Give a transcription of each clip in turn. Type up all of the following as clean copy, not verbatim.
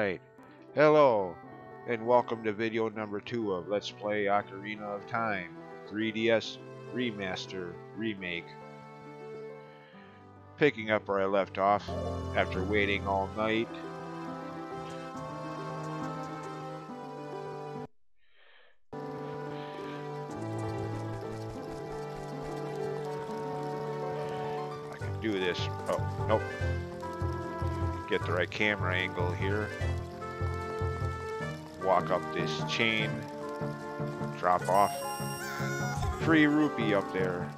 Alright, hello, and welcome to video number 2 of Let's Play Ocarina of Time 3DS Remaster Remake. Picking up where I left off after waiting all night. I can do this. Oh, nope. Get the right camera angle here. Walk up this chain. Drop off. Free rupee up there.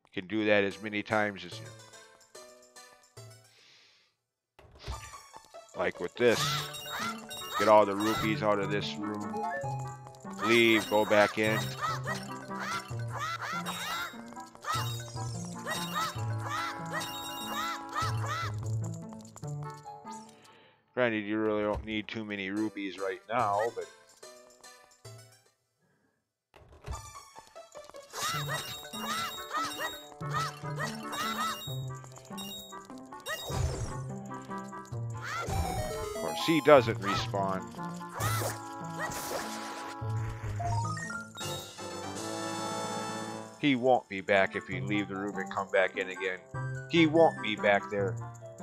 You can do that as many times as you like with this. Get all the rupees out of this room. Leave, go back in. Granted, you really don't need too many rupees right now, but of course, he doesn't respawn. He won't be back if you leave the room and come back in again. He won't be back there,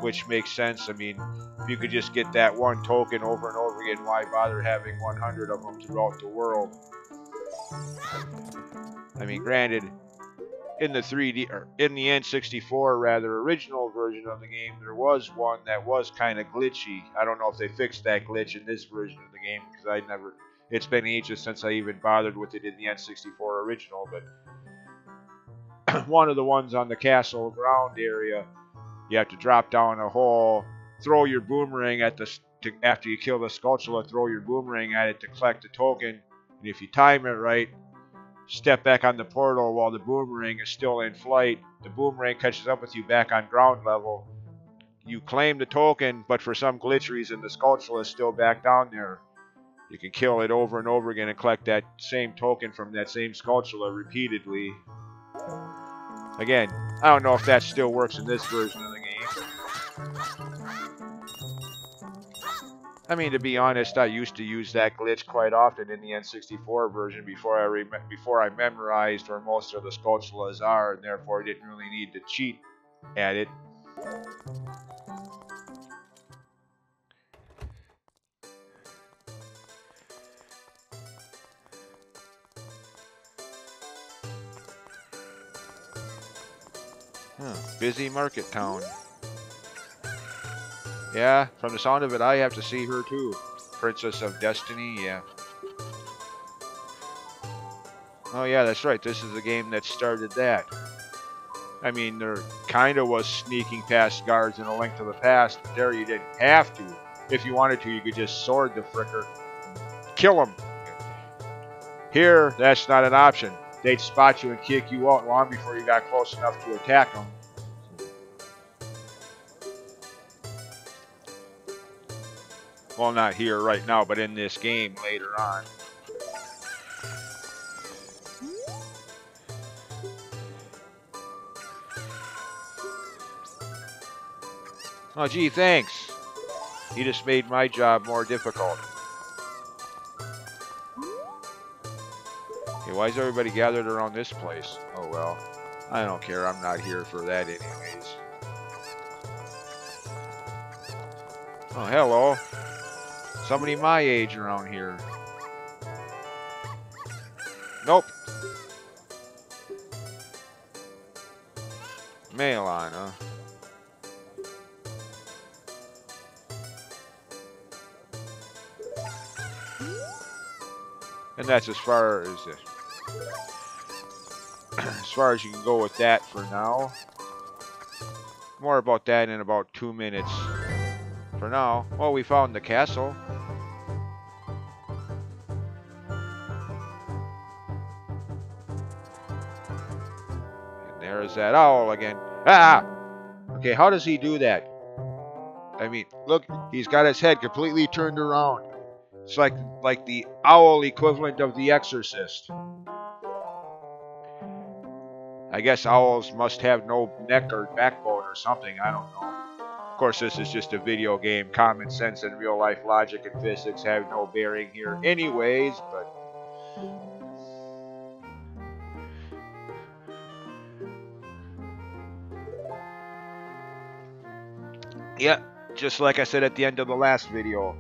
which makes sense. I mean, if you could just get that one token over and over again, why bother having 100 of them throughout the world? I mean, granted, in the 3D, or in the N64 rather, original version of the game, there was one that was kind of glitchy. I don't know if they fixed that glitch in this version of the game, because it's been ages since I even bothered with it in the N64 original, but one of the ones on the castle ground area, you have to drop down a hole, throw your boomerang at after you kill the Skulltula, throw your boomerang at it to collect the token, and if you time it right, step back on the portal while the boomerang is still in flight. The boomerang catches up with you back on ground level. You claim the token, but for some glitch reason, the Skulltula is still back down there. You can kill it over and over again and collect that same token from that same Skulltula repeatedly. Again, I don't know if that still works in this version of the game. I mean, to be honest, I used to use that glitch quite often in the N64 version before I memorized where most of the Skulltulas are, and therefore I didn't really need to cheat at it. Busy market town. Yeah, from the sound of it, I have to see her too. Princess of Destiny, yeah. Oh yeah, that's right. This is the game that started that. I mean, there kind of was sneaking past guards in A Link to the Past, but there you didn't have to. If you wanted to, you could just sword the fricker. Kill him. Here, that's not an option. They'd spot you and kick you out long before you got close enough to attack them. Well, not here right now, but in this game later on. Oh, gee, thanks. You just made my job more difficult. Okay, why is everybody gathered around this place? Oh, well, I don't care. I'm not here for that anyways. Oh, hello. Somebody my age around here. Nope. Malon, huh? And that's as far as you can go with that for now. More about that in about 2 minutes. For now, well, we found the castle. And there's that owl again. Ah! Okay, how does he do that? I mean, look, he's got his head completely turned around. It's like the owl equivalent of the Exorcist. I guess owls must have no neck or backbone or something, I don't know. Of course, this is just a video game. Common sense and real life logic and physics have no bearing here anyways, but yeah, just like I said at the end of the last video.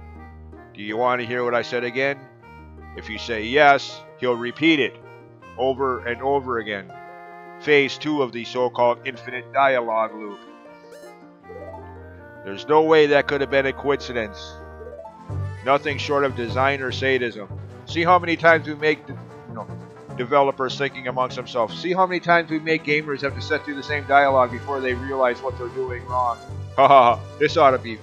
Do you want to hear what I said again? If you say yes, he'll repeat it over and over again. Phase 2 of the so-called infinite dialogue loop. There's no way that could have been a coincidence. Nothing short of designer sadism. See how many times we make developers thinking amongst themselves. See how many times we make gamers have to sit through the same dialogue before they realize what they're doing wrong. Haha, this ought to be...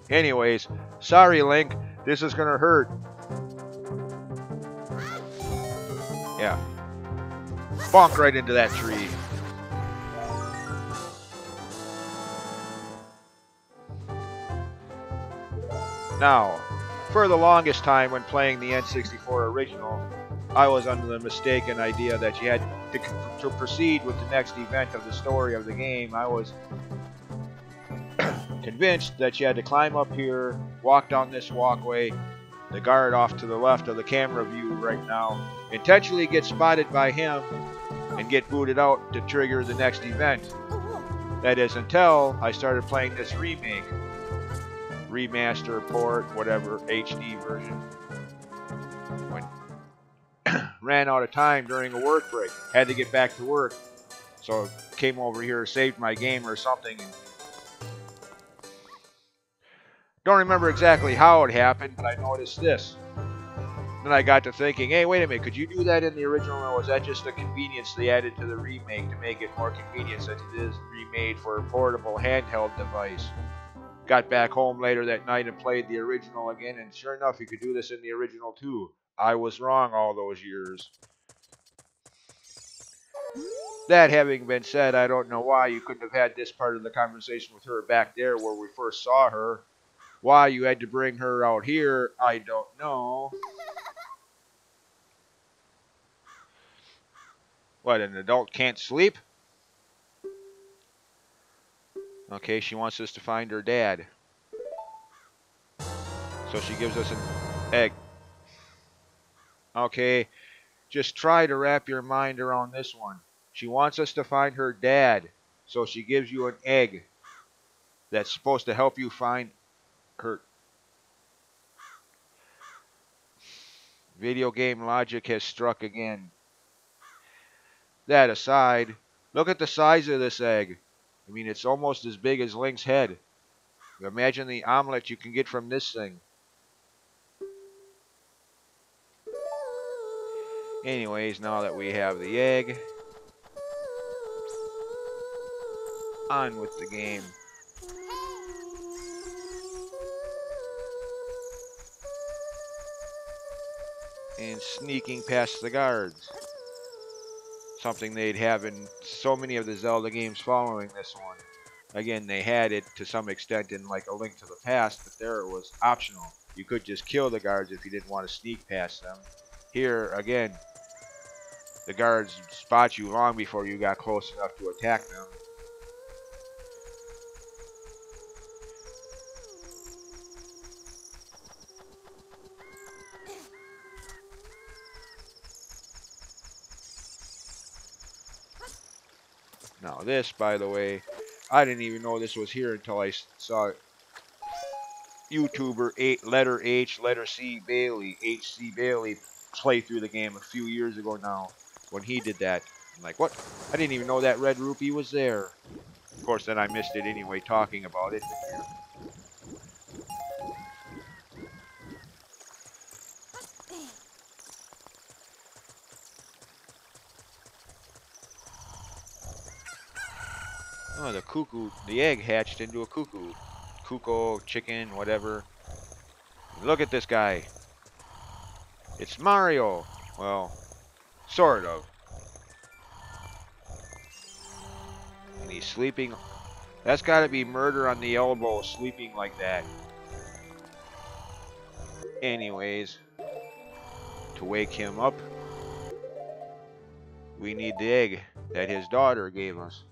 Anyways, sorry Link, this is gonna hurt. Yeah. Bonk right into that tree. Now, for the longest time when playing the N64 original, I was under the mistaken idea that you had to proceed with the next event of the story of the game. I was convinced that you had to climb up here, walk down this walkway, the guard off to the left of the camera view right now, intentionally get spotted by him, and get booted out to trigger the next event. That is until I started playing this remake, remaster, port, whatever, HD version. When ran out of time during a work break, had to get back to work, so came over here, saved my game or something. Don't remember exactly how it happened, but I noticed this. Then I got to thinking, hey, wait a minute, could you do that in the original, or was that just a convenience they added to the remake to make it more convenient since it is remade for a portable handheld device? Got back home later that night and played the original again, and sure enough, you could do this in the original too. I was wrong all those years. That having been said, I don't know why you couldn't have had this part of the conversation with her back there where we first saw her. Why you had to bring her out here, I don't know. What, an adult can't sleep? Okay, she wants us to find her dad. So she gives us an egg. Okay, just try to wrap your mind around this one. She wants us to find her dad. So she gives you an egg that's supposed to help you find her. Video game logic has struck again. That aside, look at the size of this egg. I mean, it's almost as big as Link's head. Imagine the omelet you can get from this thing. Anyways, now that we have the egg, on with the game. And sneaking past the guards. Something they'd have in so many of the Zelda games following this one. Again, they had it to some extent in like A Link to the Past, but there it was optional. You could just kill the guards if you didn't want to sneak past them. Here, again, the guards spot you long before you got close enough to attack them. Now this, by the way, I didn't even know this was here until I saw YouTuber letter H, letter C Bailey, HC Bailey, play through the game a few years ago now when he did that. I'm like, what? I didn't even know that red rupee was there. Of course, then I missed it anyway talking about it. Oh, the cuckoo, the egg hatched into a cuckoo. Cuckoo, chicken, whatever. Look at this guy. It's Mario. Well, sort of. And he's sleeping. That's got to be murder on the elbow, sleeping like that. Anyways, to wake him up, we need the egg that his daughter gave us.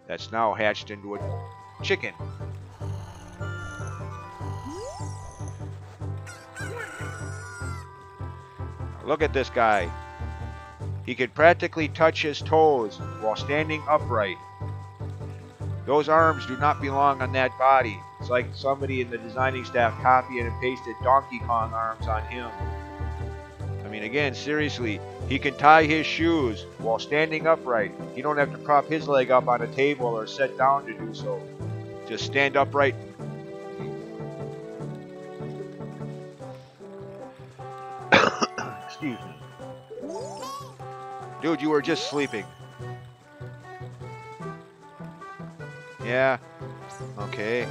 That's now hatched into a chicken. Look at this guy. He could practically touch his toes while standing upright. Those arms do not belong on that body. It's like somebody in the designing staff copied and pasted Donkey Kong arms on him. I mean, again, seriously, he can tie his shoes while standing upright. You don't have to prop his leg up on a table or sit down to do so. Just stand upright. Excuse me. Dude, you were just sleeping. Yeah. Okay.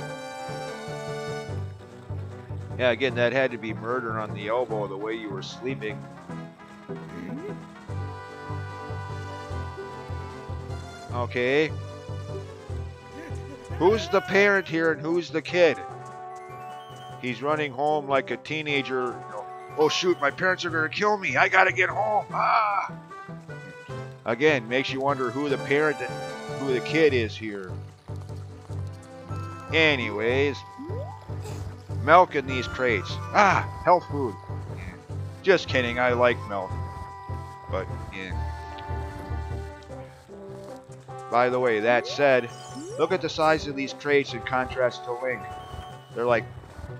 Yeah, again, that had to be murder on the elbow the way you were sleeping. Okay. Who's the parent here and who's the kid? He's running home like a teenager. You know, oh shoot, my parents are gonna kill me. I gotta get home. Ah! Again, makes you wonder who the parent and who the kid is here. Anyways, milk in these crates. Ah, health food. Just kidding, I like milk. But, yeah. By the way, that said, look at the size of these crates in contrast to Link. They're like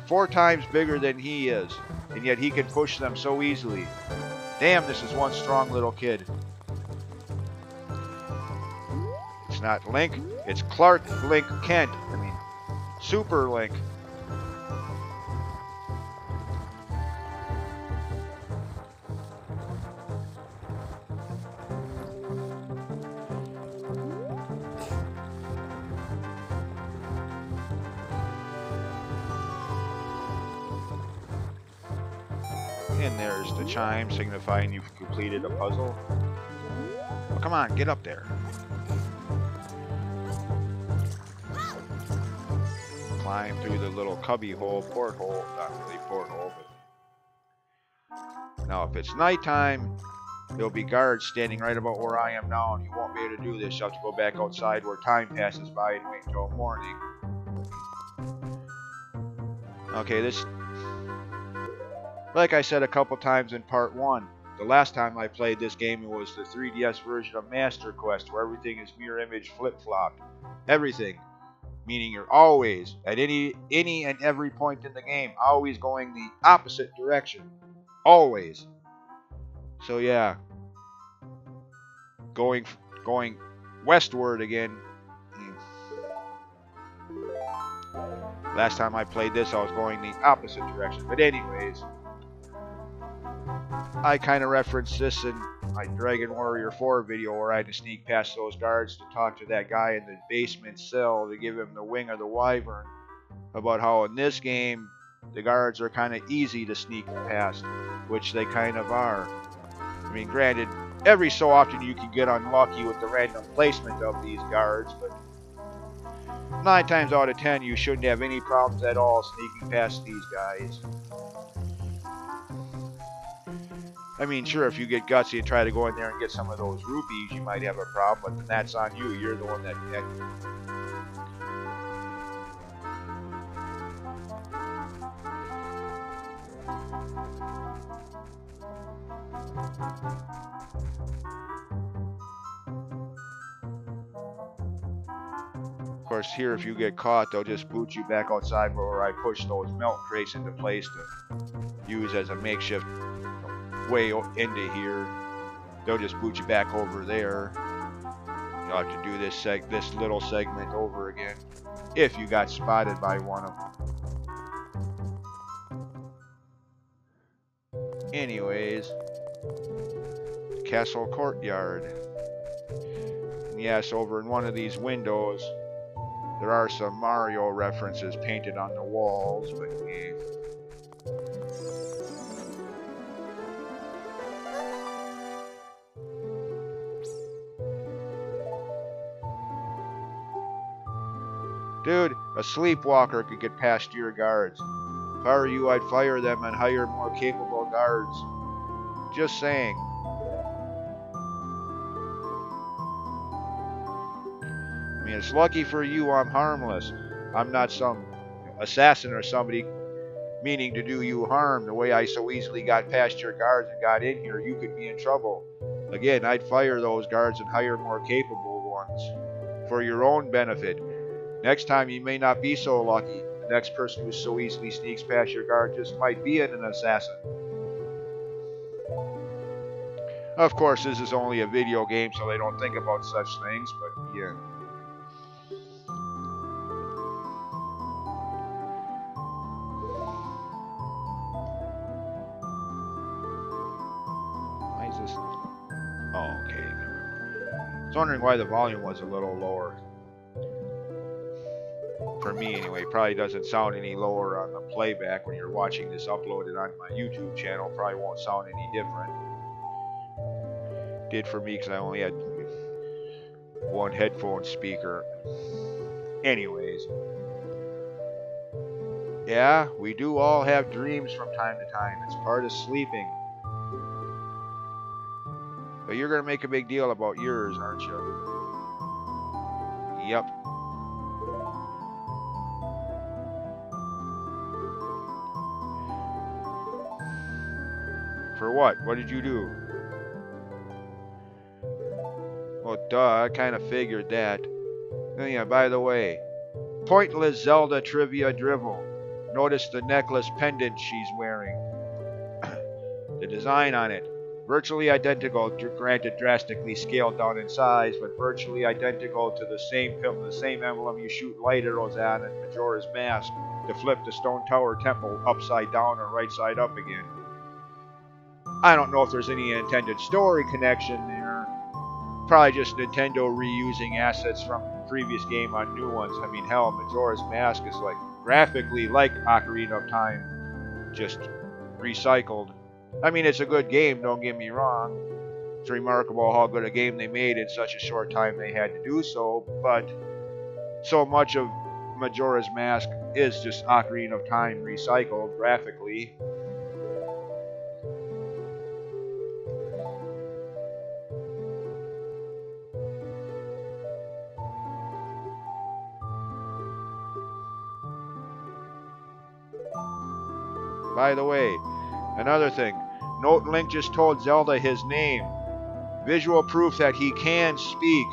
4 times bigger than he is, and yet he can push them so easily. Damn, this is one strong little kid. It's not Link, it's Clark Link Kent. I mean, Super Link. And there's the chime signifying you've completed a puzzle. Oh, come on, get up there. Climb through the little cubby hole, porthole, not really porthole, but... Now, if it's nighttime, there'll be guards standing right about where I am now, and you won't be able to do this. You'll have to go back outside where time passes by and wait until morning. Okay, this... Like I said a couple times in part 1, the last time I played this game, it was the 3DS version of Master Quest, where everything is mirror image flip-flopped. Everything. Meaning you're always, at any and every point in the game, always going the opposite direction. Always. So yeah. Going westward again. Last time I played this, I was going the opposite direction. But anyways, I kind of referenced this in my Dragon Warrior 4 video where I had to sneak past those guards to talk to that guy in the basement cell to give him the wing of the wyvern about how in this game the guards are kind of easy to sneak past, which they kind of are. I mean, granted, every so often you can get unlucky with the random placement of these guards, but 9 times out of 10 you shouldn't have any problems at all sneaking past these guys. I mean, sure, if you get gutsy and try to go in there and get some of those rupees, you might have a problem, but then that's on you. You're the one that... Of course, here, if you get caught, they'll just boot you back outside where I push those milk crates into place to use as a makeshift way into here. They'll just boot you back over there. You'll have to do this little segment over again if you got spotted by one of them. Anyways, castle courtyard. And yes, over in one of these windows there are some Mario references painted on the walls, but yeah. Dude, a sleepwalker could get past your guards. If I were you, I'd fire them and hire more capable guards. Just saying. I mean, it's lucky for you I'm harmless. I'm not some assassin or somebody meaning to do you harm. The way I so easily got past your guards and got in here, you could be in trouble. Again, I'd fire those guards and hire more capable ones for your own benefit. Next time you may not be so lucky. The next person who so easily sneaks past your guard just might be an assassin. Of course, this is only a video game, so they don't think about such things, but yeah. Why is this? Oh, okay. I was wondering why the volume was a little lower. For me, anyway. Probably doesn't sound any lower on the playback when you're watching this uploaded on my YouTube channel. Probably won't sound any different. Did for me because I only had one headphone speaker. Anyways. Yeah, we do all have dreams from time to time. It's part of sleeping. But you're going to make a big deal about yours, aren't you? Yep. For what? What did you do? Well, duh, I kind of figured that. Oh, yeah, by the way, pointless Zelda trivia drivel. Notice the necklace pendant she's wearing. The design on it. Virtually identical, granted drastically scaled down in size, but virtually identical to the same emblem you shoot light arrows at in Majora's Mask to flip the Stone Tower Temple upside down or right side up again. I don't know if there's any intended story connection there. Probably just Nintendo reusing assets from the previous game on new ones. I mean, hell, Majora's Mask is like graphically like Ocarina of Time, just recycled. I mean, it's a good game, don't get me wrong. It's remarkable how good a game they made in such a short time they had to do so, but so much of Majora's Mask is just Ocarina of Time recycled graphically. By the way, another thing. Note Link just told Zelda his name. Visual proof that he can speak,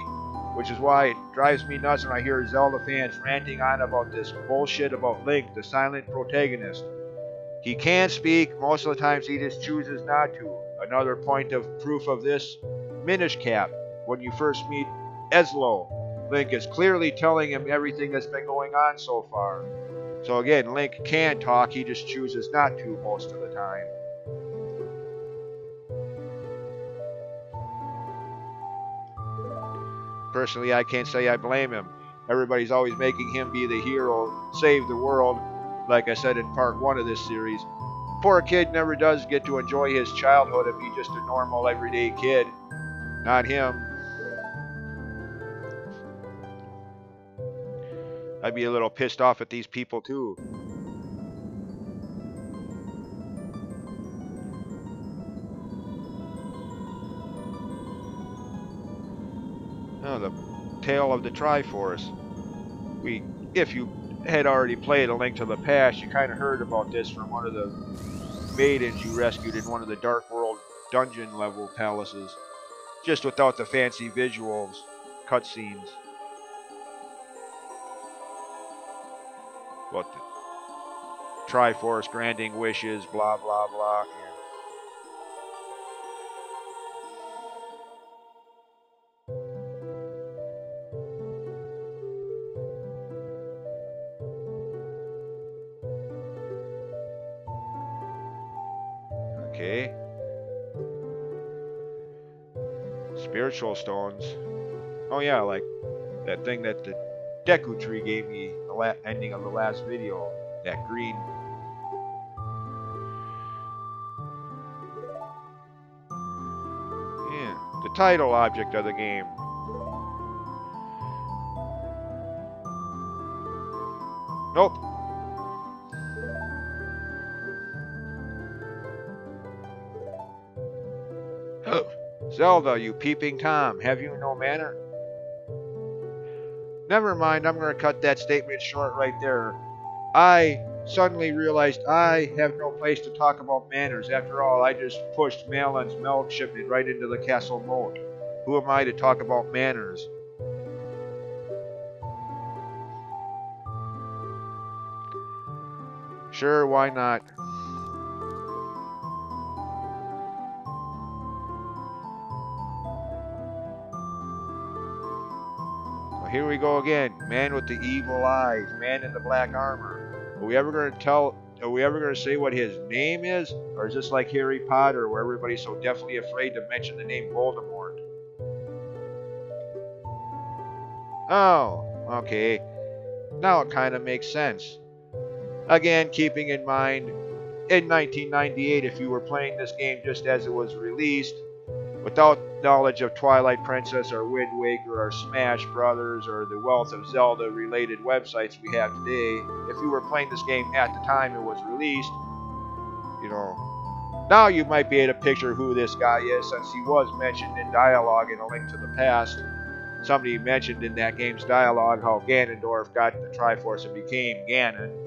which is why it drives me nuts when I hear Zelda fans ranting on about this bullshit about Link, the silent protagonist. He can speak, most of the times he just chooses not to. Another point of proof of this, Minish Cap. When you first meet Eslo, Link is clearly telling him everything that's been going on so far. So again, Link can talk, he just chooses not to most of the time. Personally, I can't say I blame him. Everybody's always making him be the hero, save the world, like I said in part 1 of this series. Poor kid never does get to enjoy his childhood and be just a normal, everyday kid. Not him. I'd be a little pissed off at these people too. Oh, the tale of the Triforce. If you had already played A Link to the Past, you kind of heard about this from one of the maidens you rescued in one of the Dark World dungeon level palaces. Just without the fancy visuals, cutscenes. But the Triforce granting wishes, blah blah blah. Okay. Spiritual stones. Oh yeah, like that thing that the Deku Tree gave me the ending of the last video. That green. Yeah, the title object of the game. Nope. Zelda, you peeping Tom, have you no manner? Never mind, I'm going to cut that statement short right there. I suddenly realized I have no place to talk about manners. After all, I just pushed Malon's milk shipment right into the castle moat. Who am I to talk about manners? Sure, why not? Well, here we go again. Man with the evil eyes, man in the black armor. Are we ever going to say what his name is? Or is this like Harry Potter where everybody's so definitely afraid to mention the name Voldemort? Oh, okay. Now it kind of makes sense. Again, keeping in mind, in 1998, if you were playing this game just as it was released, without knowledge of Twilight Princess or Wind Waker or Smash Brothers or the wealth of Zelda-related websites we have today, if you were playing this game at the time it was released, you know, now you might be able to picture who this guy is, since he was mentioned in dialogue in A Link to the Past. Somebody mentioned in that game's dialogue how Ganondorf got the Triforce and became Ganon.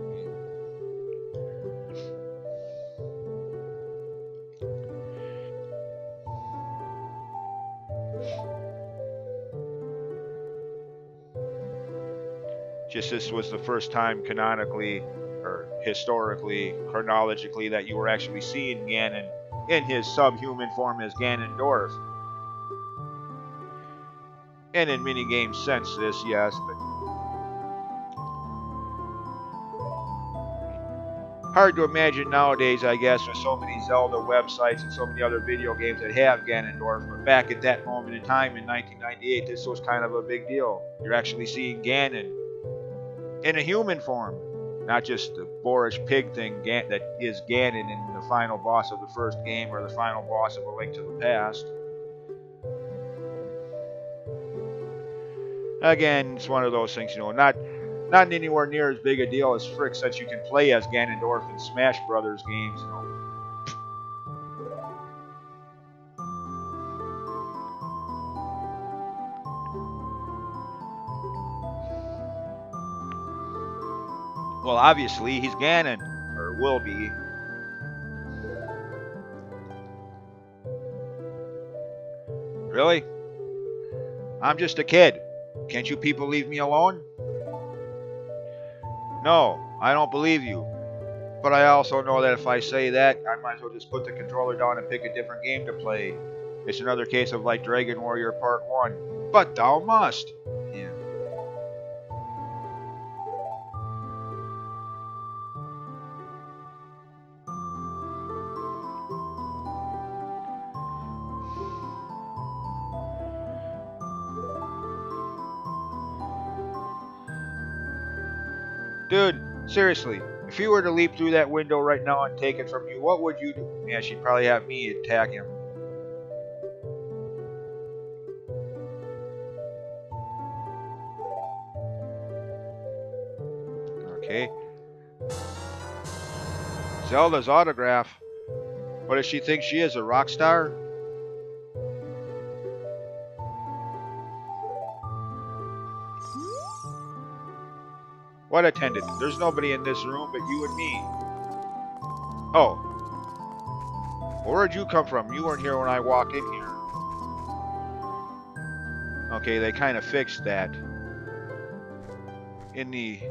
Just this was the first time canonically, or historically, chronologically, that you were actually seeing Ganon in his subhuman form as Ganondorf. And in minigame sense, this, yes, but hard to imagine nowadays, I guess, with so many Zelda websites and so many other video games that have Ganondorf. But back at that moment in time in 1998, this was kind of a big deal. You're actually seeing Ganon in a human form, not just the boorish pig thing that is Ganon in the final boss of the first game or the final boss of A Link to the Past. Again, it's one of those things, you know, not anywhere near as big a deal as Frick, since you can play as Ganondorf in Smash Brothers games, you know. Well, obviously, he's Ganon, or will be. Really? I'm just a kid. Can't you people leave me alone? No, I don't believe you. But I also know that if I say that, I might as well just put the controller down and pick a different game to play. It's another case of like Dragon Warrior Part 1. But thou must. Yeah. Dude, seriously, if you were to leap through that window right now and take it from you, what would you do? Yeah, she'd probably have me attack him. Okay. Zelda's autograph. What does she think she is, a rock star? What attendant? There's nobody in this room but you and me. Oh. Where'd you come from? You weren't here when I walked in here. Okay, they kind of fixed that. In the...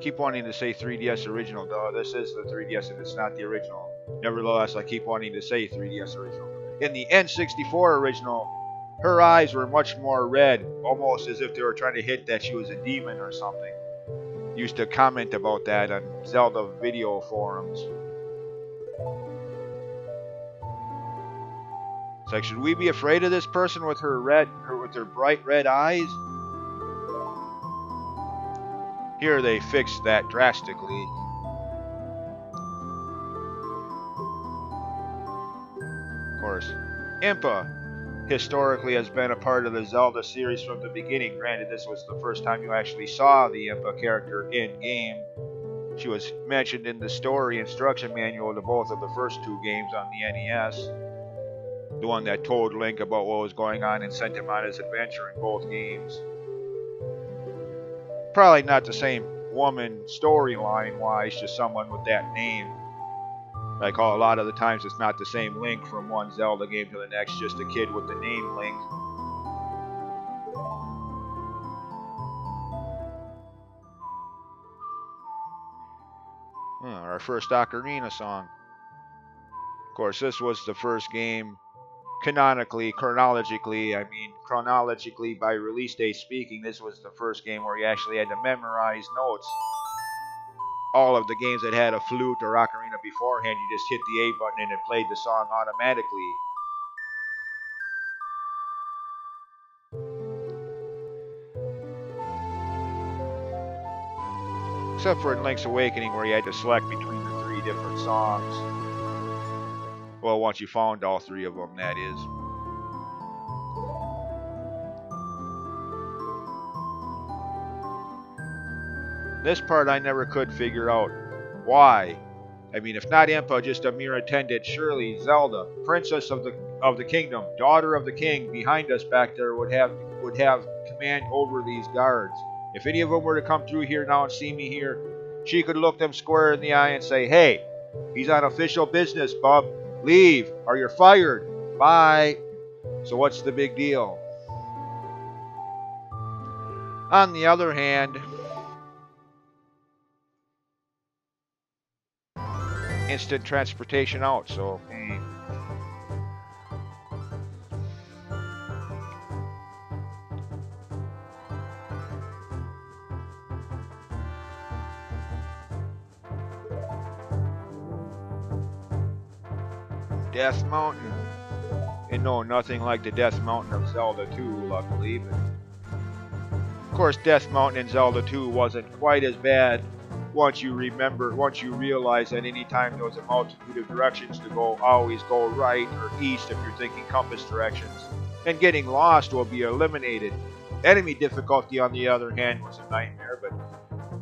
Keep wanting to say 3DS original. Duh, this is the 3DS and it's not the original. Nevertheless, I keep wanting to say 3DS original. In the N64 original, her eyes were much more red, almost as if they were trying to hint that she was a demon or something. Used to comment about that on Zelda video forums. It's like, should we be afraid of this person with her bright red eyes? Here they fixed that drastically. Of course, Impa historically has been a part of the Zelda series from the beginning. Granted, this was the first time you actually saw the Impa character in-game. She was mentioned in the story instruction manual to both of the first two games on the NES. The one that told Link about what was going on and sent him on his adventure in both games. Probably not the same woman storyline-wise, just someone with that name. Like a lot of the times it's not the same Link from one Zelda game to the next, just a kid with the name Link. Our first Ocarina song. Of course, this was the first game chronologically by release date speaking, this was the first game where you actually had to memorize notes. All of the games that had a flute or ocarina beforehand, you just hit the A button and it played the song automatically. Except for in Link's Awakening where you had to select between the 3 different songs. Well, once you found all 3 of them, that is. This part I never could figure out. Why? I mean, if not Impa, just a mere attendant, surely Zelda, princess of the kingdom, daughter of the king, behind us back there would have command over these guards. If any of them were to come through here now and see me here, she could look them square in the eye and say, "Hey, he's on official business, bub. Leave, or you're fired. Bye." So what's the big deal? On the other hand, instant transportation out, so hey. Death Mountain. And no, nothing like the Death Mountain of Zelda 2, luckily, but of course Death Mountain in Zelda 2 wasn't quite as bad once you realize that any time there was a multitude of directions to go, always go right or east if you're thinking compass directions. And getting lost will be eliminated. Enemy difficulty, on the other hand, was a nightmare, but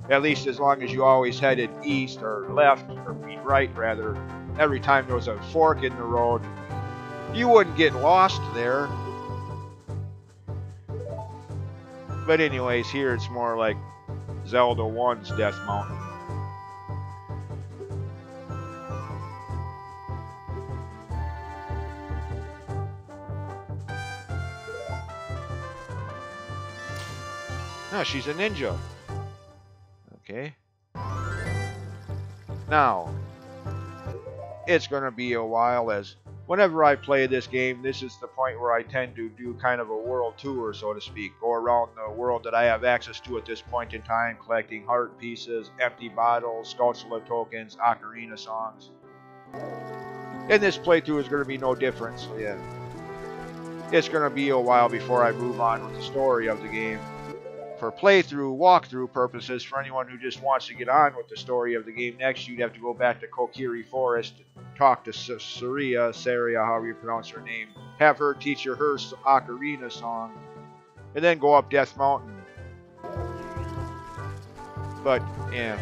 at least as long as you always headed east or left, or right rather, every time there was a fork in the road, you wouldn't get lost there. But anyways, here it's more like Zelda 1's Death Mountain. No, she's a ninja. Okay. Now, it's going to be a while, as whenever I play this game, this is the point where I tend to do kind of a world tour, so to speak. Go around the world that I have access to at this point in time, collecting heart pieces, empty bottles, Skulltula tokens, Ocarina songs. And this playthrough is going to be no different, so yeah. It's going to be a while before I move on with the story of the game. For walkthrough purposes, for anyone who just wants to get on with the story of the game next, you'd have to go back to Kokiri Forest, talk to Saria, however you pronounce her name, have her teach you her Ocarina song, and then go up Death Mountain. But, yeah.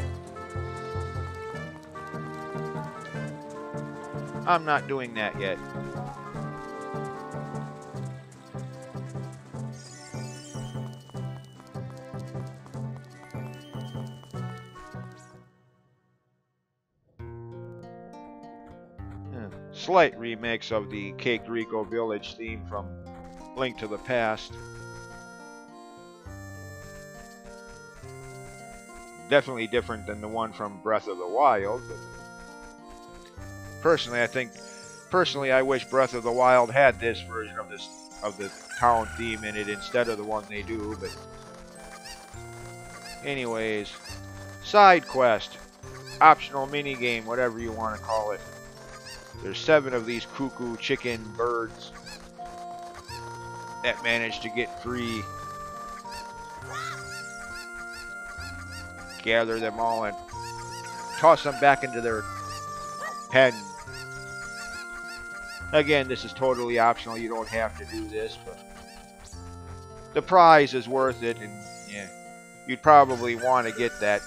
I'm not doing that yet. Slight remix of the Caked Rico Village theme from Link to the Past. Definitely different than the one from Breath of the Wild. But personally, I wish Breath of the Wild had this version of the town theme in it instead of the one they do. But anyways, side quest, optional mini game, whatever you want to call it. There's 7 of these cuckoo chicken birds that managed to get free. Gather them all and toss them back into their pen. Again, this is totally optional. You don't have to do this, but the prize is worth it, and yeah, you'd probably want to get that.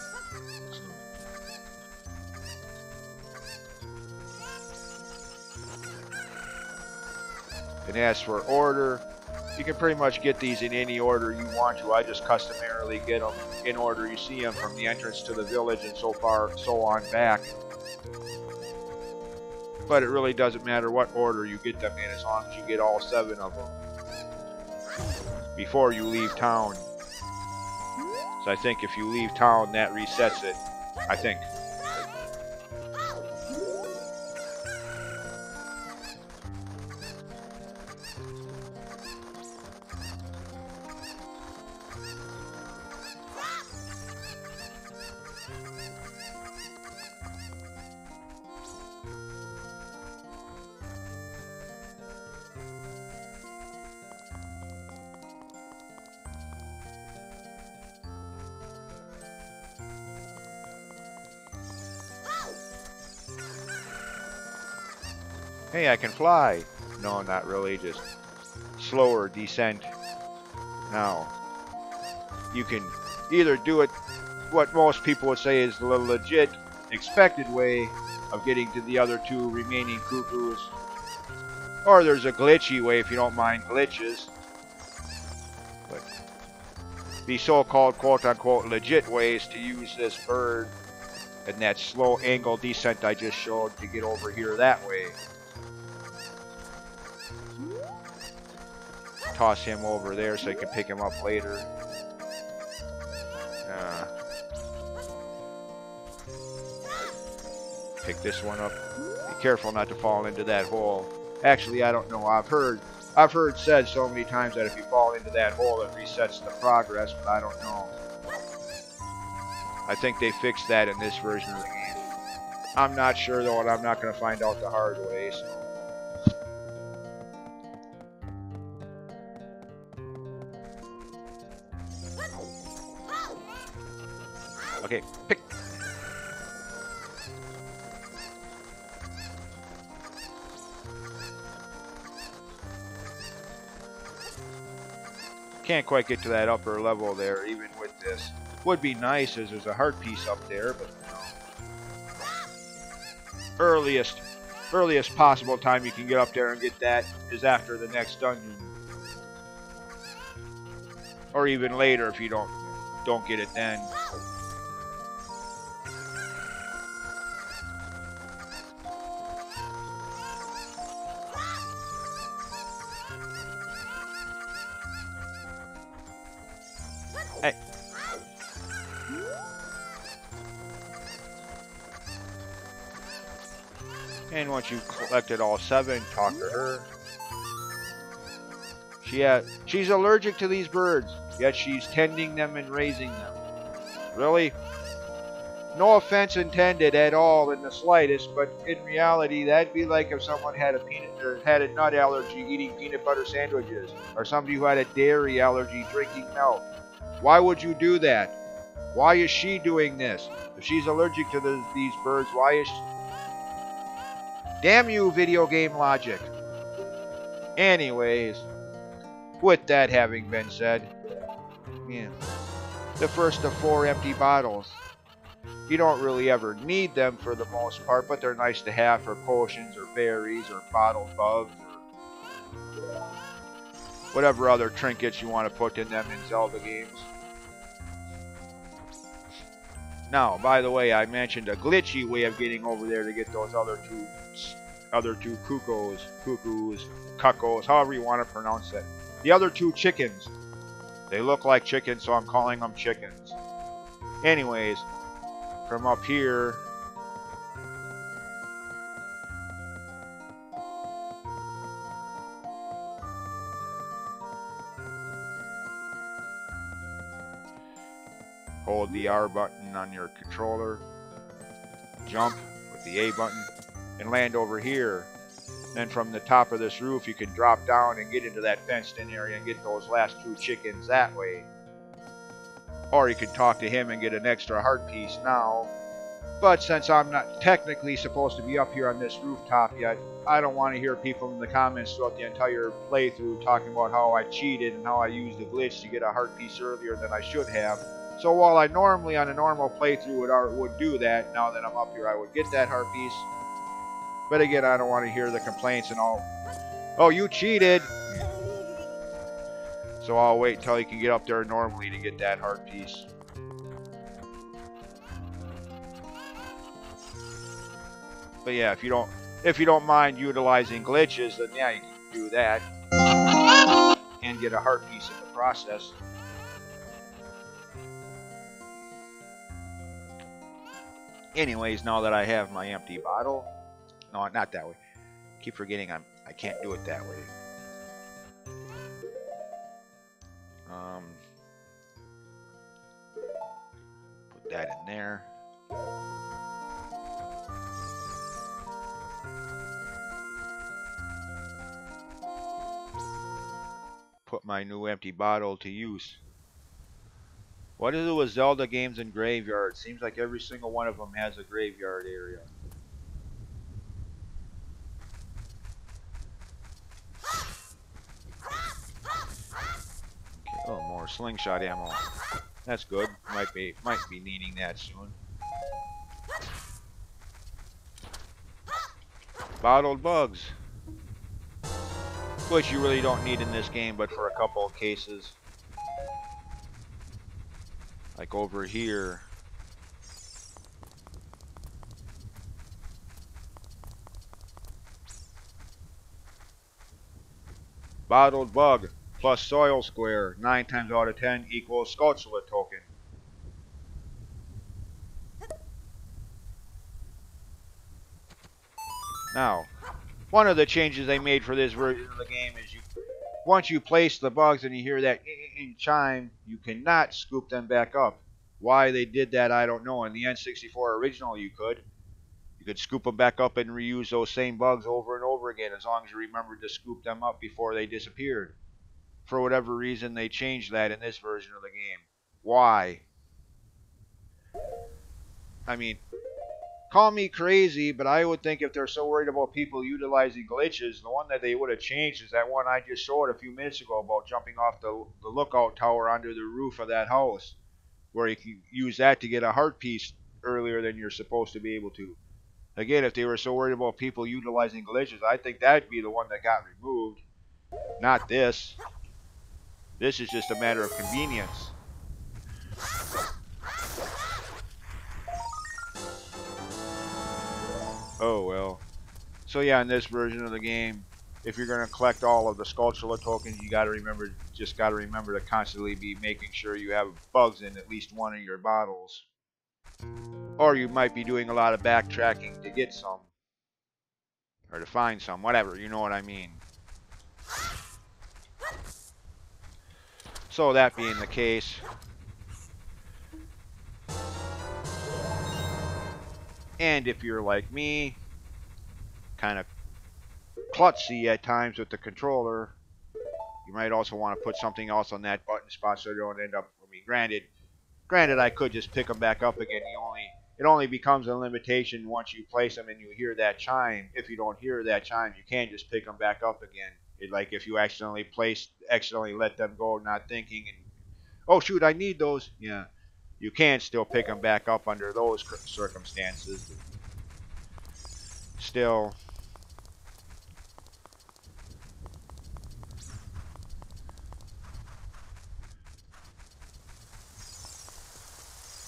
And as for order, You can pretty much get these in any order you want to. I just customarily get them in order you see them from the entrance to the village and so on back. But it really doesn't matter what order you get them in as long as you get all 7 of them before you leave town. So I think if you leave town, that resets it. I think. Hey, I can fly. No, not really, just slower descent. Now, you can either do it what most people would say is the legit, expected way of getting to the other 2 remaining cuckoos, or there's a glitchy way if you don't mind glitches. But the so-called quote-unquote legit ways to use this bird and that slow angle descent I just showed to get over here that way. Toss him over there so you can pick him up later. Pick this one up. Be careful not to fall into that hole. Actually, I don't know. I've heard said so many times that if you fall into that hole, it resets the progress, but I don't know. I think they fixed that in this version of the game. I'm not sure though, and I'm not going to find out the hard way. So. Okay, pick. Can't quite get to that upper level there, even with this. Would be nice as there's a heart piece up there, but no. Earliest possible time you can get up there and get that is after the next dungeon, or even later if you don't get it then. Hey. And once you've collected all 7, talk to her. She's allergic to these birds, yet she's tending them and raising them. Really? No offense intended at all in the slightest, but in reality, that'd be like if someone had a nut allergy eating peanut butter sandwiches, or somebody who had a dairy allergy drinking milk. Why would you do that? Why is she doing this? If she's allergic to these birds, why is she... Damn you, video game logic. Anyways, with that having been said, yeah, the first of 4 empty bottles. You don't really ever need them for the most part, but they're nice to have for potions or berries or bottled bugs or whatever other trinkets you want to put in them in Zelda games. Now, by the way, I mentioned a glitchy way of getting over there to get those other two cuckoos, however you want to pronounce it. The other 2 chickens. They look like chickens, so I'm calling them chickens. Anyways, from up here, hold the R button on your controller, jump with the A button, and land over here. Then from the top of this roof, you can drop down and get into that fenced-in area and get those last 2 chickens that way. Or you can talk to him and get an extra heart piece now. But since I'm not technically supposed to be up here on this rooftop yet, I don't want to hear people in the comments throughout the entire playthrough talking about how I cheated and how I used a glitch to get a heart piece earlier than I should have. So while I normally on a normal playthrough would do that, now that I'm up here I would get that heart piece. But again, I don't want to hear the complaints and all. Oh, you cheated! So I'll wait until you can get up there normally to get that heart piece. But yeah, if you don't mind utilizing glitches, then yeah, you can do that and get a heart piece in the process. Anyways, now that I have my empty bottle, no, not that way. Keep forgetting I can't do it that way. Put that in there. Put my new empty bottle to use. What is it with Zelda games and graveyards? Seems like every single one of them has a graveyard area. Okay, oh, more slingshot ammo. That's good. Might be needing that soon. Bottled bugs, which you really don't need in this game, but for a couple of cases, like over here. Bottled bug plus soil square 9 times out of 10 equals Sculpture token. Now, one of the changes they made for this version of the game is once you place the bugs and you hear that chime, you cannot scoop them back up. Why they did that, I don't know. In the N64 original, you could. You could scoop them back up and reuse those same bugs over and over again as long as you remembered to scoop them up before they disappeared. For whatever reason, they changed that in this version of the game. Why? I mean, call me crazy, but I would think if they're so worried about people utilizing glitches, the one that they would have changed is that one I just showed a few minutes ago about jumping off the lookout tower onto the roof of that house, where you can use that to get a heart piece earlier than you're supposed to be able to. Again, if they were so worried about people utilizing glitches, I think that'd be the one that got removed, not this. This is just a matter of convenience. Oh well. So yeah, in this version of the game, if you're going to collect all of the Sculpture tokens, you got to remember to constantly be making sure you have bugs in at least one of your bottles. Or you might be doing a lot of backtracking to get some. Or to find some, whatever, you know what I mean. So that being the case, and if you're like me, kind of klutzy at times with the controller, you might also want to put something else on that button spot so you don't end up, I mean, granted I could just pick them back up again. It only becomes a limitation once you place them and you hear that chime. If you don't hear that chime, you can't just pick them back up again. Like if you accidentally let them go not thinking and, oh shoot, I need those. Yeah, you can still pick them back up under those circumstances. Still,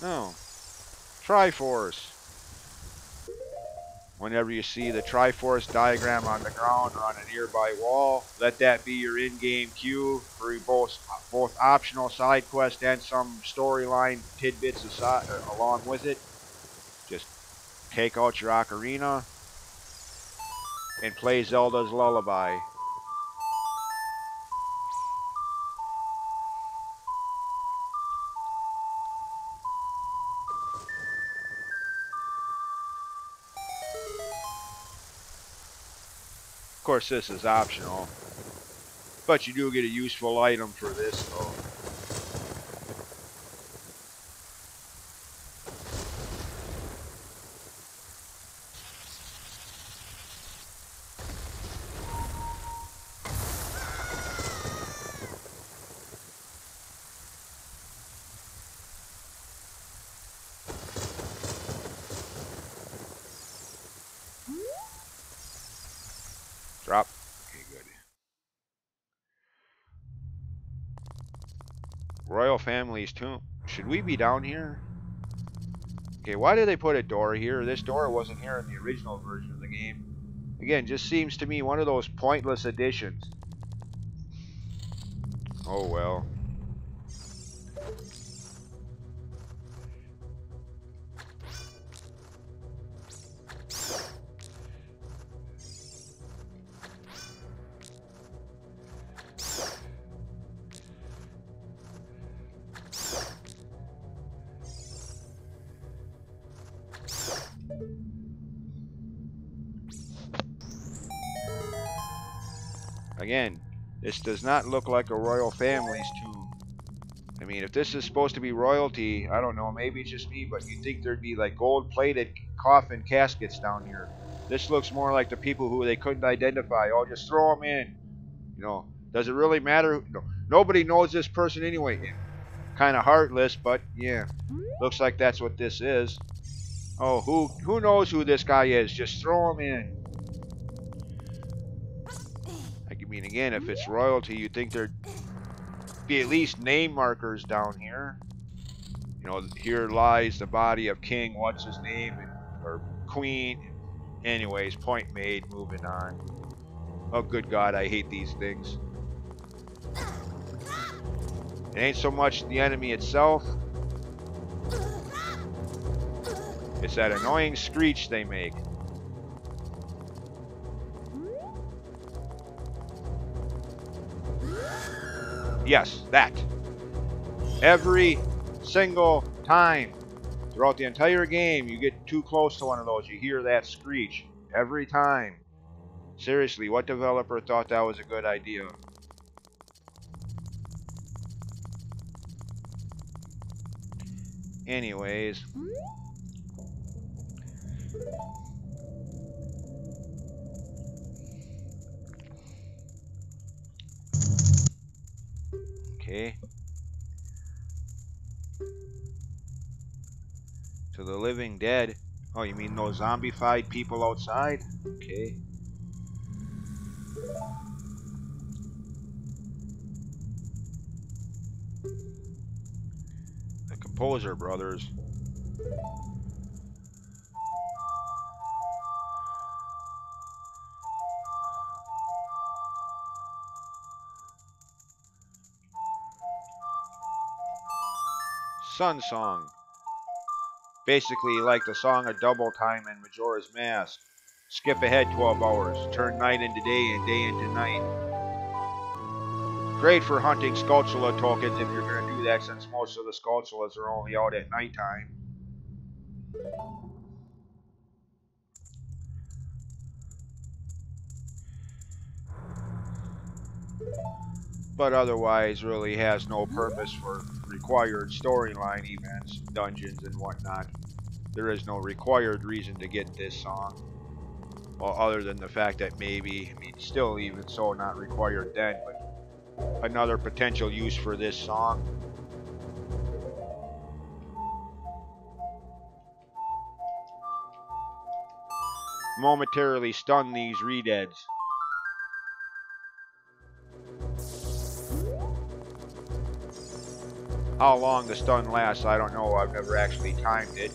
no. Triforce. Whenever you see the Triforce diagram on the ground or on a nearby wall, let that be your in-game cue for both optional side quests and some storyline tidbits along with it. Just take out your Ocarina and play Zelda's Lullaby. Of course, this is optional, but you do get a useful item for this, though. Drop. Okay, good. royal family's tomb. Should we be down here? Okay, why did they put a door here? This door wasn't here in the original version of the game. Again, just seems to me one of those pointless additions. Oh well. Again, this does not look like a royal family's tomb. I mean, if this is supposed to be royalty, I don't know, maybe it's just me, but you'd think there'd be like gold-plated coffin caskets down here. This looks more like the people who they couldn't identify. Oh, just throw them in. You know, does it really matter? No, nobody knows this person anyway. Kind of heartless, but yeah, looks like that's what this is. Oh, who knows who this guy is? Just throw him in. I mean, again, if it's royalty, you'd think there'd be at least name markers down here. You know, here lies the body of King, what's his name, or Queen. Anyways, point made, moving on. Oh, good God, I hate these things. It ain't so much the enemy itself. It's that annoying screech they make. Yes, that. Every single time throughout the entire game, you get too close to one of those, you hear that screech. Every time. Seriously, what developer thought that was a good idea? Anyways. Okay. To the living dead. Oh, you mean those zombified people outside? Okay. The Composer Brothers. Sun Song. Basically like the song of Double Time and Majora's Mask. Skip ahead 12 hours. Turn night into day and day into night. Great for hunting Skulltula tokens if you're going to do that, since most of the Skulltulas are only out at nighttime. But otherwise really has no purpose for required storyline events, dungeons, and whatnot. There is no required reason to get this song. Well, other than the fact that maybe, I mean, still even so not required then, but another potential use for this song. Momentarily stun these redeads. How long the stun lasts, I don't know. I've never actually timed it.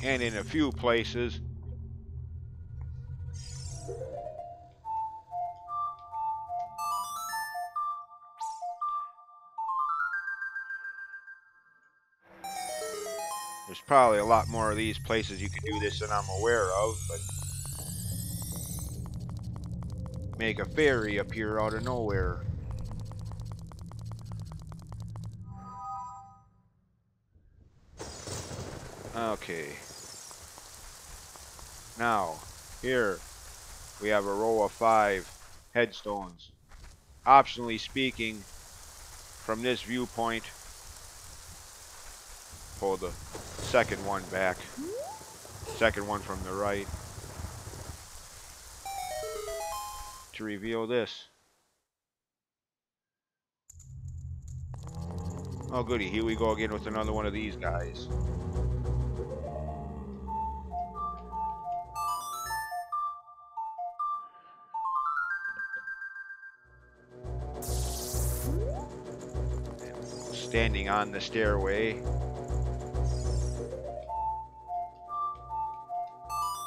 And in a few places, there's probably a lot more of these places you can do this than I'm aware of, but make a fairy appear out of nowhere. Okay. Now, here we have a row of 5 headstones. Optionally speaking, from this viewpoint, pull the second one back. Second one from the right. To reveal this. Oh goody, here we go again with another one of these guys. standing on the stairway.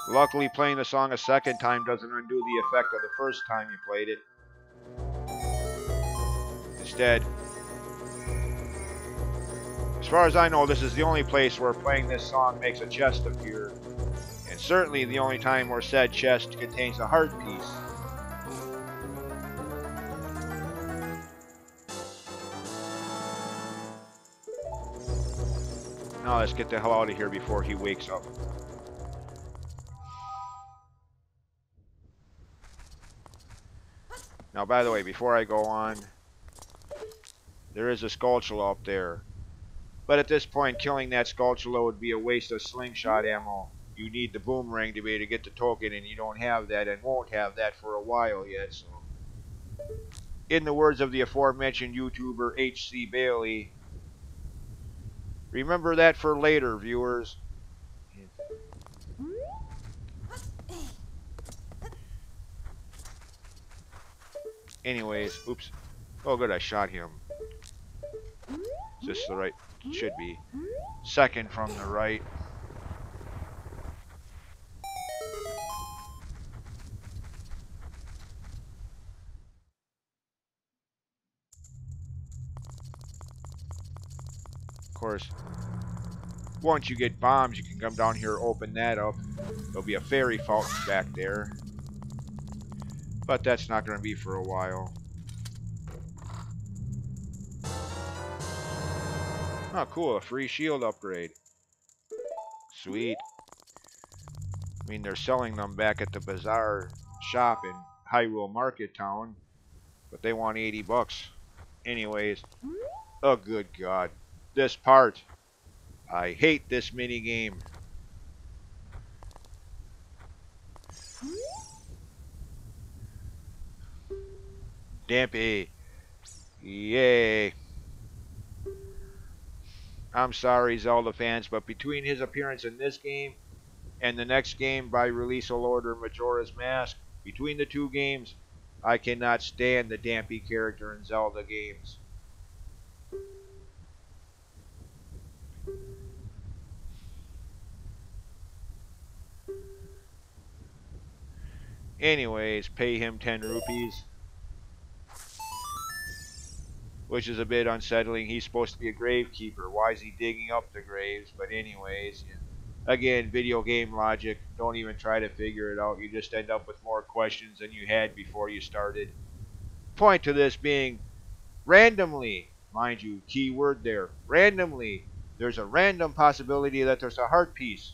Luckily, playing the song a second time doesn't undo the effect of the first time you played it. Instead, as far as I know, this is the only place where playing this song makes a chest appear, and certainly the only time where said chest contains a heart piece. Now let's get the hell out of here before he wakes up. Now, by the way, before I go on, there is a Skulltula up there. But at this point, killing that Skulltula would be a waste of slingshot ammo. You need the boomerang to be able to get the token, and you don't have that and won't have that for a while yet. So, in the words of the aforementioned YouTuber H.C. Bailey, remember that for later, viewers. Anyways, oops. Oh, good, I shot him. Is this the right? Should be. Second from the right. Of course, once you get bombs, you can come down here, open that up. There'll be a fairy fountain back there. But that's not going to be for a while. Oh, cool. A free shield upgrade. Sweet. I mean, they're selling them back at the bazaar shop in Hyrule Market Town. But they want 80 bucks. Anyways. Oh, good God. This part. I hate this mini game. Dampy. Yay. I'm sorry, Zelda fans, but between his appearance in this game and the next game by release of order Majora's Mask, between the two games, I cannot stand the Dampy character in Zelda games. Anyways, pay him 10 rupees. Which is a bit unsettling. He's supposed to be a gravekeeper. Why is he digging up the graves? But anyways, again, video game logic. Don't even try to figure it out. You just end up with more questions than you had before you started. Point to this being randomly, mind you, key word there, randomly. There's a random possibility that there's a heart piece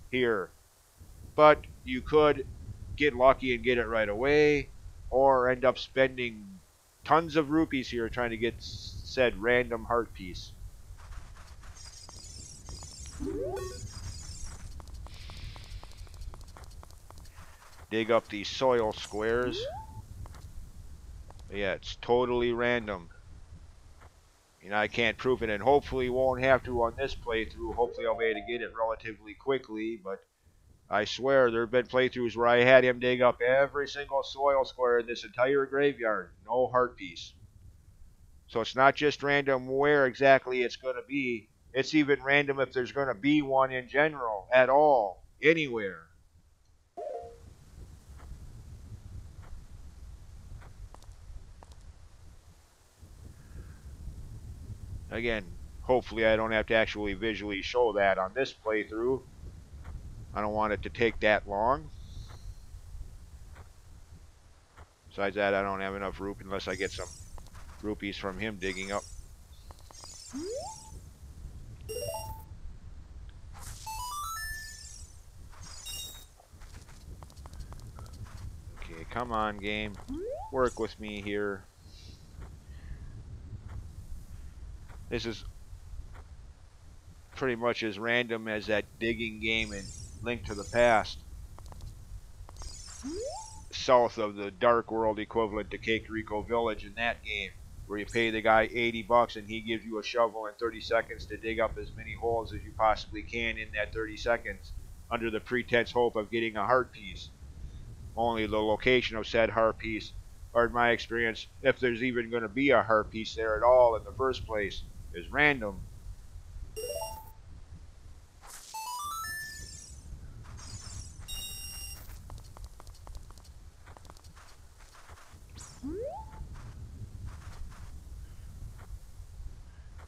here. But you could get lucky and get it right away, or end up spending tons of rupees here trying to get said random heart piece. Dig up these soil squares. Yeah, it's totally random. And I can't prove it, and hopefully won't have to on this playthrough. Hopefully I'll be able to get it relatively quickly, but I swear there have been playthroughs where I had him dig up every single soil square in this entire graveyard. No heart piece. So it's not just random where exactly it's going to be. It's even random if there's going to be one in general, at all, anywhere. Again, hopefully I don't have to actually visually show that on this playthrough. I don't want it to take that long. Besides that, I don't have enough rope unless I get some rupees from him digging up. Okay, come on, game. Work with me here. This is pretty much as random as that digging game in Link to the Past. South of the Dark World equivalent to Kakariko Village in that game, where you pay the guy 80 bucks and he gives you a shovel and 30 seconds to dig up as many holes as you possibly can in that 30 seconds, under the pretense hope of getting a heart piece. Only the location of said heart piece, or in my experience, if there's even going to be a heart piece there at all in the first place, is random.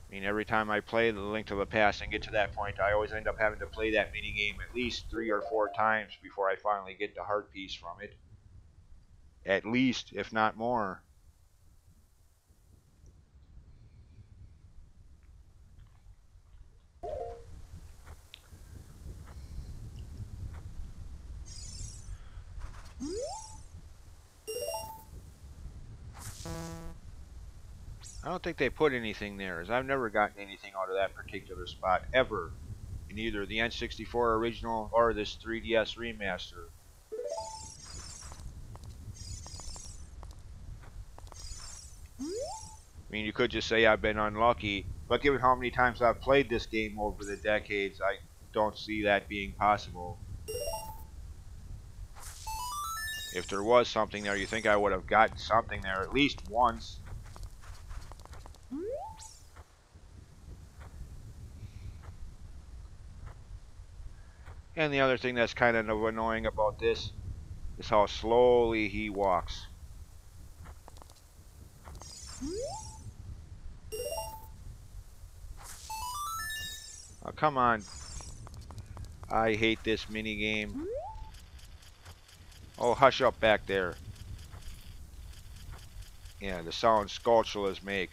I mean, every time I play the Link to the Past and get to that point, I always end up having to play that minigame at least 3 or 4 times before I finally get the heart piece from it. At least, if not more. I don't think they put anything there, as I've never gotten anything out of that particular spot, ever. In either the N64 original or this 3DS remaster. I mean, you could just say I've been unlucky, but given how many times I've played this game over the decades, I don't see that being possible. If there was something there, you think I would have gotten something there at least once. And the other thing that's kind of annoying about this is how slowly he walks. Oh, come on. I hate this minigame. Oh, hush up back there. Yeah, the sound Skulltulas make.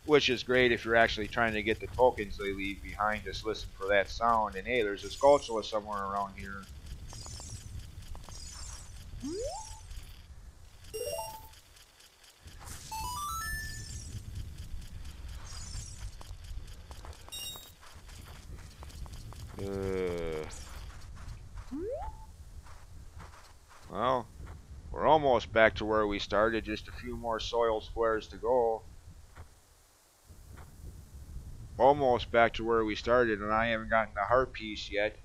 Which is great if you're actually trying to get the tokens they leave behind. Just listen for that sound. And hey, there's a Skulltula somewhere around here. Well, we're almost back to where we started. Just a few more soil squares to go. Almost back to where we started, and I haven't gotten the heart piece yet.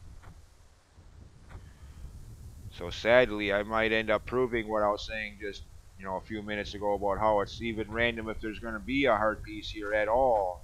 So sadly, I might end up proving what I was saying just, a few minutes ago about how it's even random if there's going to be a heart piece here at all.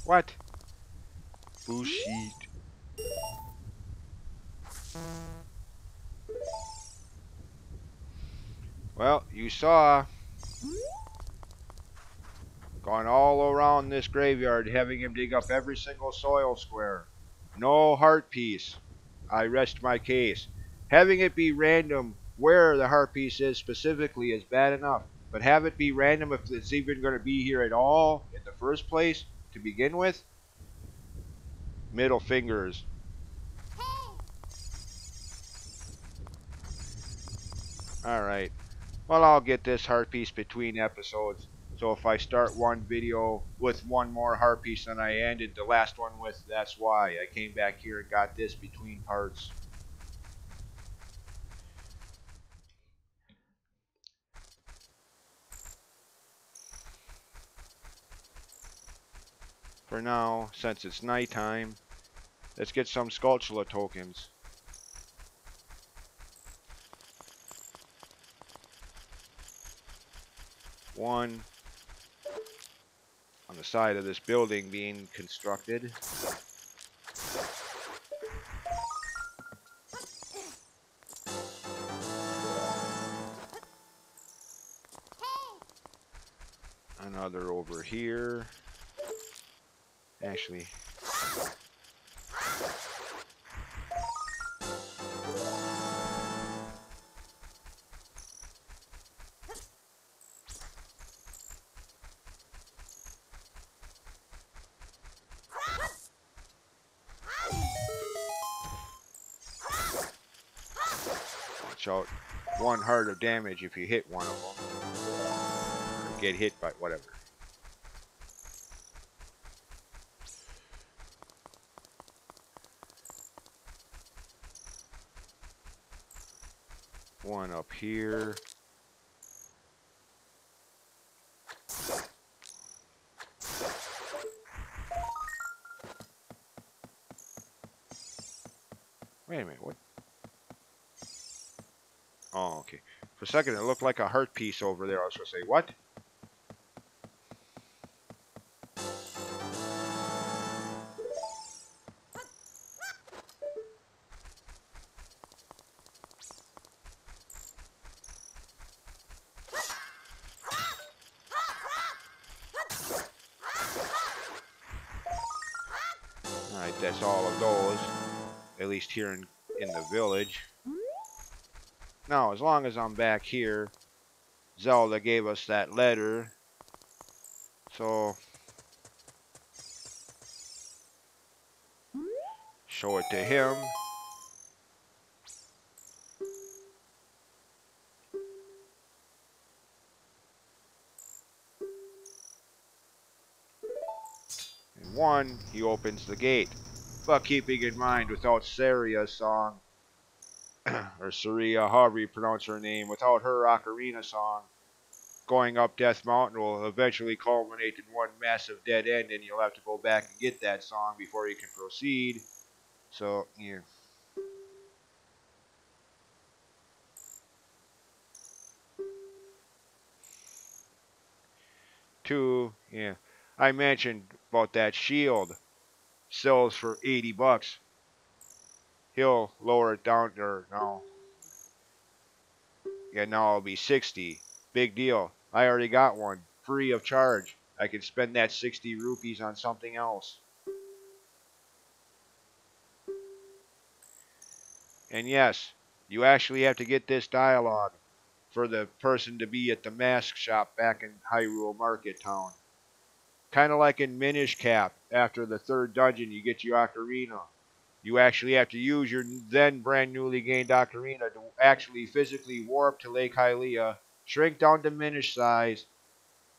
What? Bullshit. Well, you saw. Gone all around this graveyard, having him dig up every single soil square. No heart piece. I rest my case. Having it be random where the heart piece is specifically is bad enough. But have it be random if it's even going to be here at all in the first place to begin with? Middle fingers. Alright. Well, I'll get this heart piece between episodes. So if I start one video with one more heart piece than I ended the last one with, that's why. I came back here and got this between parts. For now, since it's nighttime, let's get some Skulltula tokens. One on the side of this building being constructed. Another over here. Actually, dish out 1 heart of damage if you hit one of them. Or get hit by whatever. One up here. Wait a minute, what? Oh, okay. For a second, it looked like a heart piece over there. I was going to say, what? Alright, that's all of those. At least here in the village. Now, as long as I'm back here, Zelda gave us that letter. So, show it to him. And 1, he opens the gate. But keeping in mind, without Saria's song, or Saria, however you pronounce her name, without her Ocarina song, going up Death Mountain will eventually culminate in one massive dead end, and you'll have to go back and get that song before you can proceed. So, yeah. Two, yeah. I mentioned about that shield. Sells for $80. He'll lower it down, or no. Yeah, now it'll be 60. Big deal. I already got one. Free of charge. I can spend that 60 rupees on something else. And yes, you actually have to get this dialogue for the person to be at the mask shop back in Hyrule Market Town. Kind of like in Minish Cap, after the 3rd dungeon you get your Ocarina. You actually have to use your then brand newly gained Ocarina to actually physically warp to Lake Hylia, shrink down to Minish size,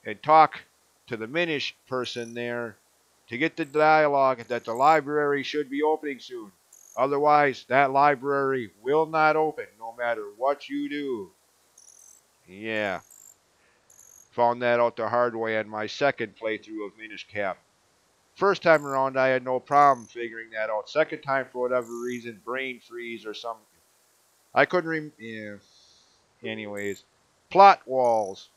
and talk to the Minish person there to get the dialogue that the library should be opening soon. Otherwise, that library will not open no matter what you do. Yeah. Found that out the hard way on my second playthrough of Minish Cap. First time around, I had no problem figuring that out. Second time, for whatever reason, brain freeze or something. I couldn't yeah. Anyways. Plot walls.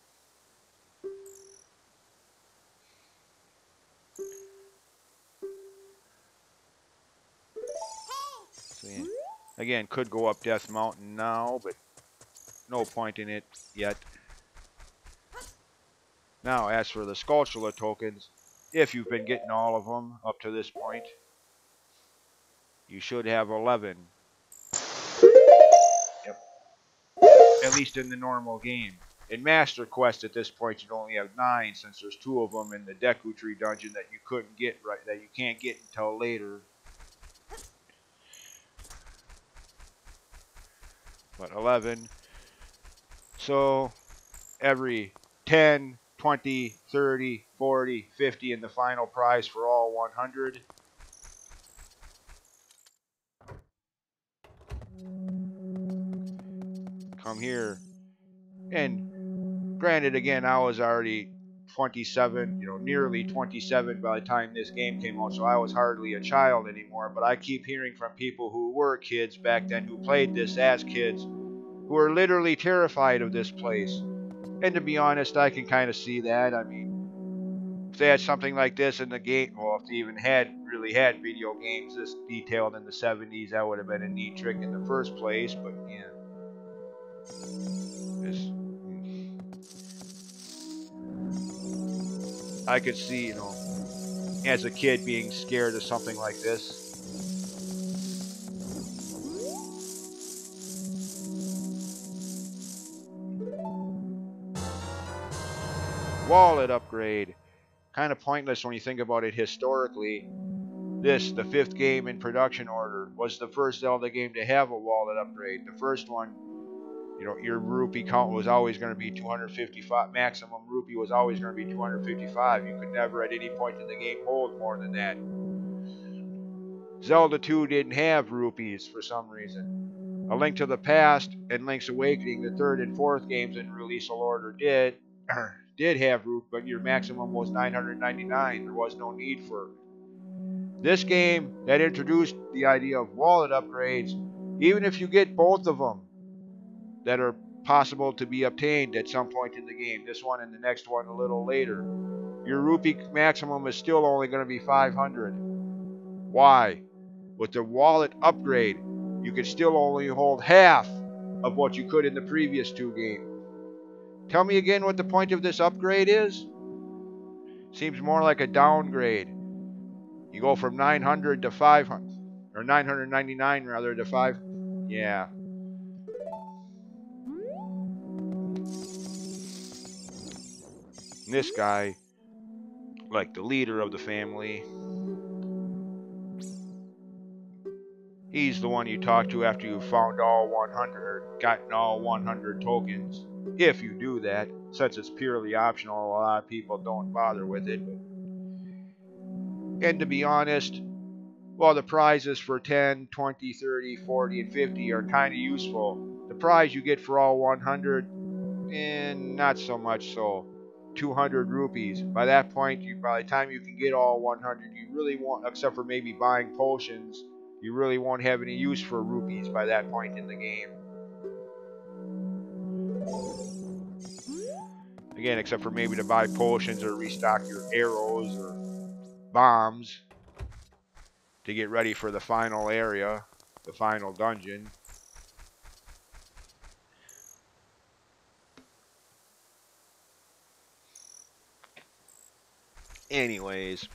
So, yeah. Again, could go up Death Mountain now, but no point in it yet. Now, as for the Skulltula tokens, if you've been getting all of them up to this point, you should have 11. Yep. At least in the normal game. In Master Quest at this point, you'd only have 9, since there's 2 of them in the Deku Tree dungeon that you couldn't get right, that you can't get until later. But 11. So every 10, 20, 30, 40, 50, and the final prize for all 100. Come here. And granted, again, I was already 27, nearly 27 by the time this game came out, so I was hardly a child anymore. But I keep hearing from people who were kids back then who played this as kids who are literally terrified of this place. And to be honest, I can kind of see that. I mean, if they had something like this in the game, well, if they even really had video games this detailed in the 70s, that would have been a neat trick in the first place. But yeah, I could see, as a kid being scared of something like this. Wallet upgrade. Kind of pointless when you think about it historically. This, the 5th game in production order, was the first Zelda game to have a wallet upgrade. The first one You know, your rupee count was always going to be 255. Maximum rupee was always going to be 255. You could never at any point in the game hold more than that. Zelda 2 didn't have rupees for some reason. A Link to the Past and Link's Awakening, the third and fourth games in release order, did have rupees, but your maximum was 999. There was no need for it. This game that introduced the idea of wallet upgrades, even if you get both of them that are possible to be obtained at some point in the game, this one and the next one a little later, your rupee maximum is still only going to be 500. Why? With the wallet upgrade, you can still only hold half of what you could in the previous two games. Tell me again what the point of this upgrade is? Seems more like a downgrade. You go from 900 to 500, or 999 rather to 5. Yeah. And this guy, like the leader of the family, he's the one you talk to after you've found all 100, gotten all 100 tokens. If you do that, since it's purely optional, a lot of people don't bother with it. And to be honest, while the prizes for 10, 20, 30, 40, and 50 are kind of useful, the prize you get for all 100, not so much so. 200 rupees. By that point, by the time you can get all 100, you really won't, except for maybe buying potions, you really won't have any use for rupees by that point in the game. Again, except for maybe to buy potions or restock your arrows or bombs to get ready for the final area, the final dungeon. Anyways,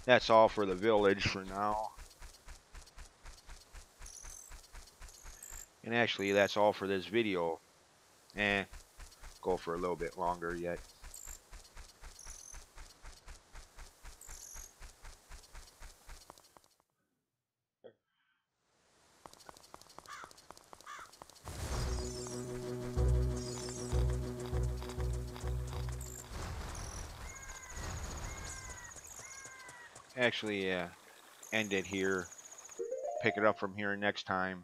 that's all for the village for now. And actually, that's all for this video. Go for a little bit longer yet. Actually, end it here. Pick it up from here next time.